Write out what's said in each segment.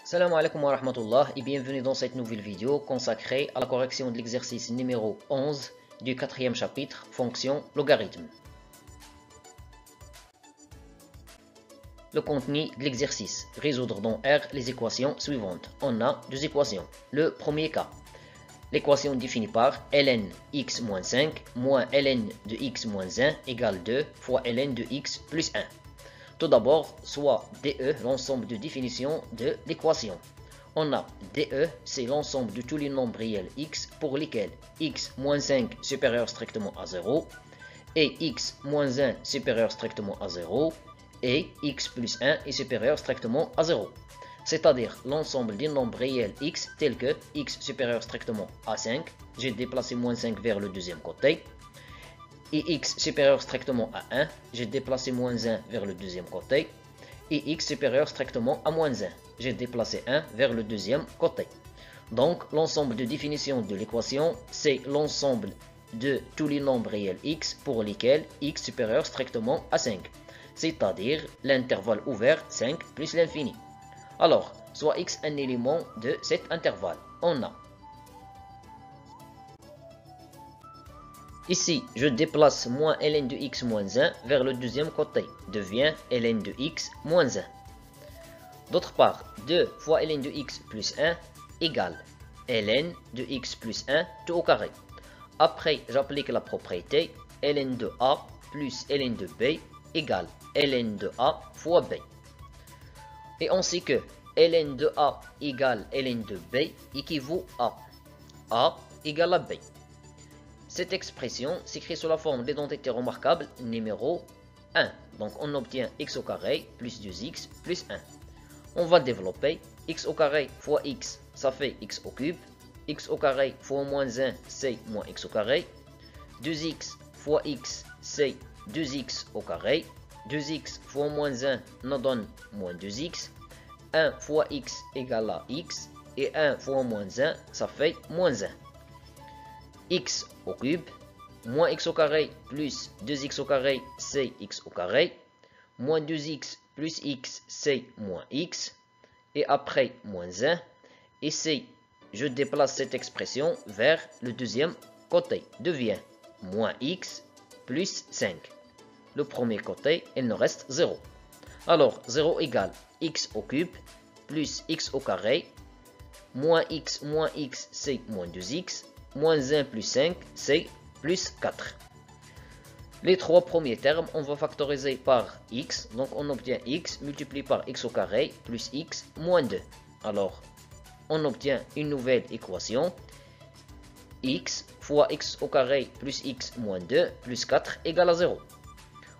Salam alaikum wa rahmatullah et bienvenue dans cette nouvelle vidéo consacrée à la correction de l'exercice numéro 11 du quatrième chapitre, fonction logarithme. Le contenu de l'exercice: résoudre dans R les équations suivantes. On a deux équations. Le premier cas, l'équation définie par ln x moins 5 moins ln de x moins 1 égale 2 fois ln de x plus 1. Tout d'abord, soit DE, l'ensemble de définition de l'équation. On a DE, c'est l'ensemble de tous les nombres réels x pour lesquels x moins 5 supérieur strictement à 0 et x moins 1 supérieur strictement à 0 et x plus 1 est supérieur strictement à 0. C'est-à-dire l'ensemble des nombres réels x tels que x supérieur strictement à 5, j'ai déplacé moins 5 vers le deuxième côté, et x supérieur strictement à 1, j'ai déplacé moins 1 vers le deuxième côté, et x supérieur strictement à moins 1, j'ai déplacé 1 vers le deuxième côté. Donc l'ensemble de définition de l'équation, c'est l'ensemble de tous les nombres réels x pour lesquels x supérieur strictement à 5, c'est-à-dire l'intervalle ouvert 5 plus l'infini. Alors, soit x un élément de cet intervalle. On a ici, je déplace moins ln de x moins 1 vers le deuxième côté, devient ln de x moins 1. D'autre part, 2 fois ln de x plus 1 égale ln de x plus 1 tout au carré. Après, j'applique la propriété ln de a plus ln de b égale ln de a fois b. Et on sait que ln de a égale ln de b équivaut à a égale à b. Cette expression s'écrit sous la forme d'identité remarquable numéro 1. Donc on obtient x au carré plus 2x plus 1. On va développer x au carré fois x, ça fait x au cube. X au carré fois moins 1, c'est moins x au carré. 2x fois x, c'est 2x au carré. 2x fois moins 1 nous donne moins 2x. 1 fois x égale à x. Et 1 fois moins 1, ça fait moins 1. X au cube, moins x au carré plus 2x au carré, c'est x au carré. Moins 2x plus x, c'est moins x. Et après, moins 1. Ici, je déplace cette expression vers le deuxième côté. Devient moins x plus 5. Le premier côté, il nous reste 0. Alors, 0 égale x au cube plus x au carré. Moins x, c'est moins 2x. Moins 1 plus 5, c'est plus 4. Les trois premiers termes, on va factoriser par x. Donc, on obtient x multiplié par x au carré plus x moins 2. Alors, on obtient une nouvelle équation. X fois x au carré plus x moins 2 plus 4 égale à 0.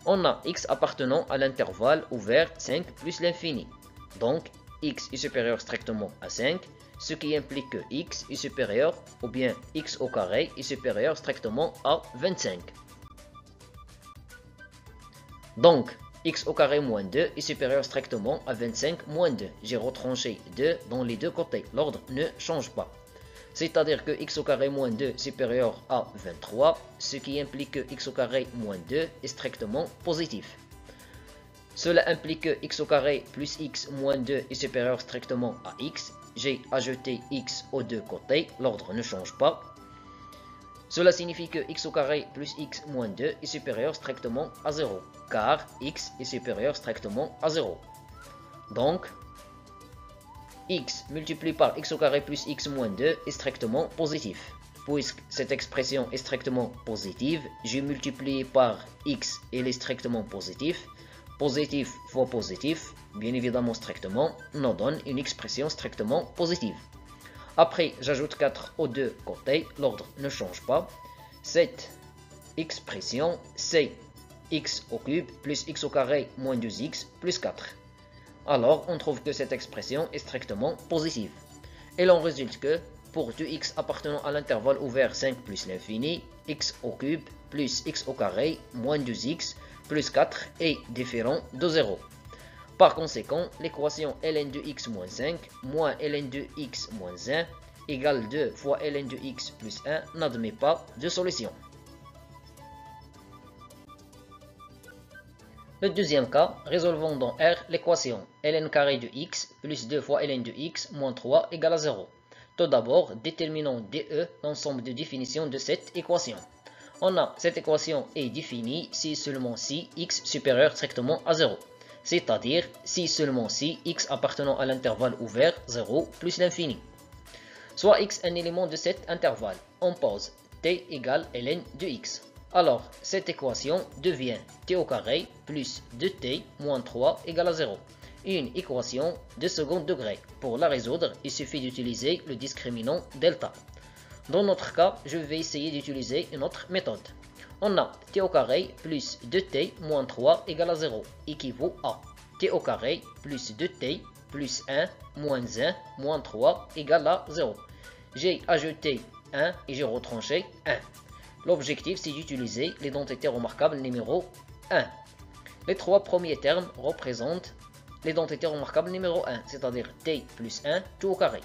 On a x appartenant à l'intervalle ouvert 5 plus l'infini. Donc, x est supérieur strictement à 5. Ce qui implique que x est supérieur, ou bien x au carré est supérieur strictement à 25. Donc, x au carré moins 2 est supérieur strictement à 25 moins 2. J'ai retranché 2 dans les deux côtés. L'ordre ne change pas. C'est-à-dire que x au carré moins 2 est supérieur à 23, ce qui implique que x au carré moins 2 est strictement positif. Cela implique que x au carré plus x moins 2 est supérieur strictement à x. J'ai ajouté x aux deux côtés, l'ordre ne change pas. Cela signifie que x au carré plus x moins 2 est supérieur strictement à 0, car x est supérieur strictement à 0. Donc, x multiplié par x au carré plus x moins 2 est strictement positif. Puisque cette expression est strictement positive, j'ai multiplié par x et elle est strictement positif. Positif fois positif, bien évidemment strictement, nous donne une expression strictement positive. Après, j'ajoute 4 aux deux côtés, l'ordre ne change pas. Cette expression, c'est x au cube plus x au carré moins 2x plus 4. Alors, on trouve que cette expression est strictement positive. Et l'on résulte que, pour 2x appartenant à l'intervalle ouvert 5 plus l'infini, x au cube plus x au carré moins 2x plus 4 est différent de 0. Par conséquent, l'équation ln de x moins 5 moins ln de x moins 1 égale 2 fois ln de x plus 1 n'admet pas de solution. Le deuxième cas, résolvons dans R l'équation ln carré de x plus 2 fois ln de x moins 3 égale à 0. Tout d'abord, déterminons DE l'ensemble de définitions de cette équation. On a cette équation est définie si seulement si x supérieur strictement à 0, c'est-à-dire si seulement si x appartenant à l'intervalle ouvert 0 plus l'infini. Soit x un élément de cet intervalle, on pose t égale ln de x. Alors, cette équation devient t au carré plus 2t moins 3 égale à 0. Une équation de second degré. Pour la résoudre, il suffit d'utiliser le discriminant delta. Dans notre cas, je vais essayer d'utiliser une autre méthode. On a t au carré plus 2t moins 3 égale à 0 équivaut à t au carré plus 2t plus 1 moins 1 moins 3 égale à 0. J'ai ajouté 1 et j'ai retranché 1. L'objectif, c'est d'utiliser l'identité remarquable numéro 1. Les trois premiers termes représentent l'identité remarquable numéro 1, c'est-à-dire t plus 1 tout au carré.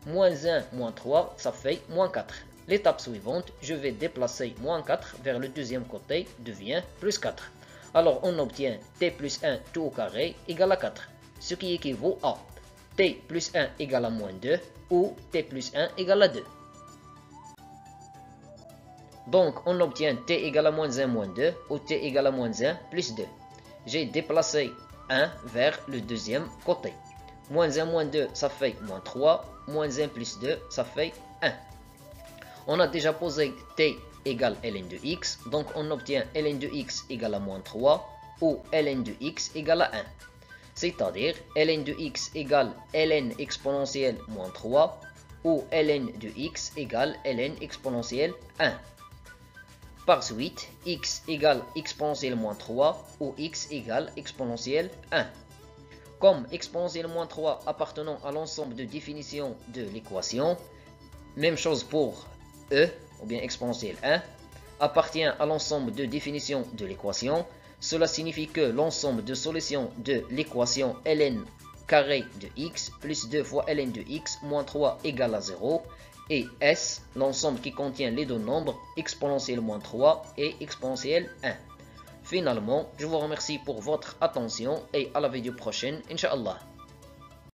Moins 1 moins 3, ça fait moins 4. L'étape suivante, je vais déplacer moins 4 vers le deuxième côté, devient plus 4. Alors on obtient t plus 1 tout au carré égale à 4, ce qui équivaut à t plus 1 égale à moins 2 ou t plus 1 égale à 2. Donc, on obtient t égale à moins 1 moins 2 ou t égale à moins 1 plus 2. J'ai déplacé 1 vers le deuxième côté. Moins 1 moins 2, ça fait moins 3. Moins 1 plus 2, ça fait 1. On a déjà posé t égale ln de x. Donc, on obtient ln de x égale à moins 3 ou ln de x égale à 1. C'est-à-dire ln de x égale ln exponentielle moins 3 ou ln de x égale ln exponentielle 1. Par suite, x égale exponentielle moins 3 ou x égale exponentielle 1. Comme exponentielle moins 3 appartenant à l'ensemble de définitions de l'équation, même chose pour e, ou bien exponentielle 1, appartient à l'ensemble de définitions de l'équation. Cela signifie que l'ensemble de solutions de l'équation ln carré de x plus 2 fois ln de x moins 3 égale à 0 et S, l'ensemble qui contient les deux nombres exponentielle moins 3 et exponentielle 1. Finalement, je vous remercie pour votre attention et à la vidéo prochaine, Inch'Allah.